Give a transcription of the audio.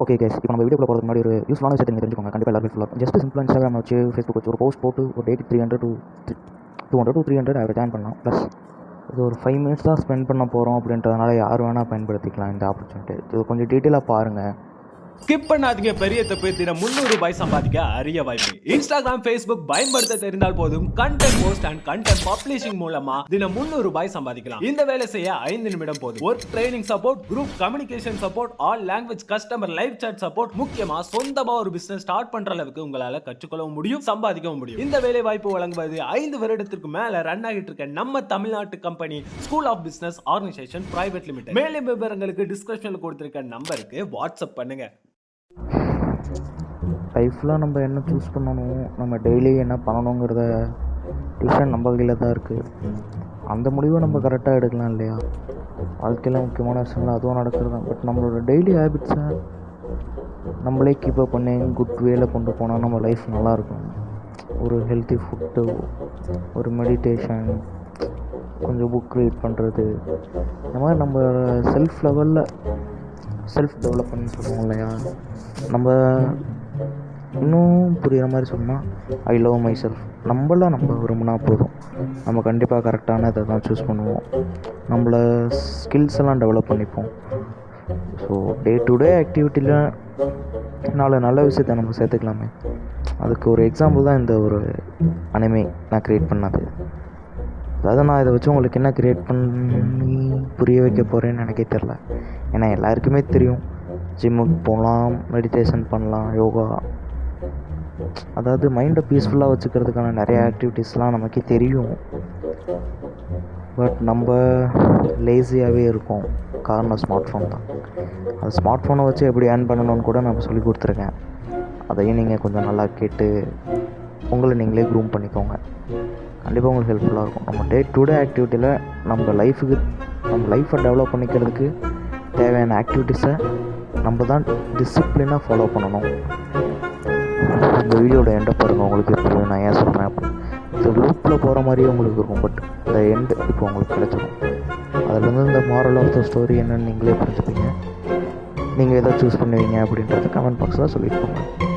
Okay case, இப்போ நம்ம வீடியோக்குள்ள போகிறதுக்கு முன்னாடி ஒரு யூஸ்ஃபுல்லான விஷயத்தை நீங்கள் தெரிஞ்சுக்கோங்க. கண்டிப்பாக எல்லாரும் யூஸ்ஃபுல்லாக இருக்கும். ஜஸ்ட் சிம்பிளாக Instagram வச்சு, Facebook வச்சு ஒரு போஸ்ட் போட்டு ஒரு டேட் 300 to 300 அவரை ஜாயின் பண்ணலாம். ப்ளஸ் இது ஒரு 5 minutes தான் ஸ்பெண்ட் பண்ண போகிறோம் அப்படின்றதுனால யார் வேணால் பயன்படுத்திக்கலாம் இந்த ஆப்பர்ச்சுனிட்டி. இது கொஞ்சம் டீட்டெயிலாக பாருங்கள். ஸ்கிப் பண்ணாதீங்க. பெரிய தப்பு. தினம் ₹300 சம்பாதிக்க அரிய வாய்ப்பு. இன்ஸ்டாகிராம், Facebook பயன்படுத்த தெரிந்தால் போதும் content post and content publishing மூலமா தினம் ₹300 சம்பாதிக்கலாம். இந்த வேலை செய்ய 5 நிமிடம் போதும். Work training support, group communication support, all language customer live chat support, முக்கியமா சொந்தமா ஒரு பிசினஸ் ஸ்டார்ட் பண்ற அளவுக்கு உங்களால கற்றுக்கொள்ளவும் முடியும், சம்பாதிக்கவும் முடியும். இந்த வேலை வாய்ப்பு வழங்குவது 5 வருடத்திற்கு மேல ரன் ஆகிட்டு இருக்க நம்ம தமிழ்நாட்டு company school of business organisation private limited. மேலும் விவரங்களுக்கு டிஸ்கிரிப்ஷன்ல கொடுத்திருக்க நம்பருக்கு வாட்ஸ்அப் பண்ணுங்க. லைஃப்பில் நம்ம என்ன சூஸ் பண்ணணும், நம்ம டெய்லி என்ன பண்ணணுங்கிறத டிசிஷன் நம்ம கையில் தான் இருக்குது. அந்த முடிவை நம்ம கரெக்டாக எடுக்கலாம் இல்லையா? வாழ்க்கையில் முக்கியமான விஷயங்கள் அதுவும் நடக்கிறது தான். பட் நம்மளோட டெய்லி ஹேபிட்ஸை நம்மளே கீப்பப் பண்ணி குட் வேல கொண்டு போனால் நம்ம லைஃப் நல்லாயிருக்கும். ஒரு ஹெல்த்தி ஃபுட்டு, ஒரு மெடிடேஷன், கொஞ்சம் புக் ரீட் பண்ணுறது, இந்த மாதிரி நம்ம செல்ஃப் லெவலில் செல்ஃப் டெவலப்மெண்ட் சொல்லுவோம் இல்லையா? நம்ம இன்னும் புரிகிற மாதிரி சொன்னால் ஐ லவ் மை செல்ஃப். நம்ம விரும்பினா போதும், நம்ம கண்டிப்பாக கரெக்டான இதை தான் சூஸ் பண்ணுவோம். நம்மளை ஸ்கில்ஸ் எல்லாம் டெவலப் பண்ணிப்போம். ஸோ டே டு டே ஆக்டிவிட்டியில் 4 நல்ல விஷயத்தை நம்ம சேர்த்துக்கலாமே. அதுக்கு ஒரு எக்ஸாம்பிள் தான் இந்த ஒரு அனிமே நான் க்ரியேட் பண்ணது. அதாவது நான் இதை வச்சு உங்களுக்கு என்ன க்ரியேட் பண்ணி புரிய வைக்க போகிறேன்னு எனக்கே தெரில. ஏன்னா எல்லாருக்குமே தெரியும், ஜிம்முக்கு போகலாம், மெடிடேஷன் பண்ணலாம், யோகா, அதாவது மைண்டை பீஸ்ஃபுல்லாக வச்சுக்கிறதுக்கான நிறைய ஆக்டிவிட்டீஸ்லாம் நமக்கே தெரியும். பட் நம்ம லேசியாகவே இருக்கோம். காரணம் ஸ்மார்ட் ஃபோன் தான். அந்த ஸ்மார்ட் ஃபோனை வச்சு எப்படி ஏர்ன் பண்ணணும்னு கூட நான் சொல்லி கொடுத்துருக்கேன். அதையும் நீங்கள் கொஞ்சம் நல்லா கேட்டு உங்களை நீங்களே க்ரூம் பண்ணிக்கோங்க. கண்டிப்பாக உங்களுக்கு ஹெல்ப்ஃபுல்லாக இருக்கும். நம்ம டே டு டே ஆக்டிவிட்டியில் நம்ம லைஃப்பை டெவலப் பண்ணிக்கிறதுக்கு தேவையான ஆக்டிவிட்டீஸை நம்ம தான் டிசிப்ளினாக ஃபாலோ பண்ணணும். இந்த வீடியோட எண்டை பாருங்கள், உங்களுக்கு இப்போ நான் ஏன் சொல்கிறேன் அப்படின்னு. இந்த லூப்பில் போகிற மாதிரியே உங்களுக்கு இருக்கும். பட் இந்த எண்டு இப்போ உங்களுக்கு கிடச்சிடும். அதுலேருந்து இந்த மாரல் ஆஃப் த ஸ்டோரி என்னன்னு நீங்களே புரிஞ்சுப்பீங்க. நீங்கள் எதை சூஸ் பண்ணுவீங்க அப்படின்றத கமெண்ட் பாக்ஸில் சொல்லிட்டு போங்க.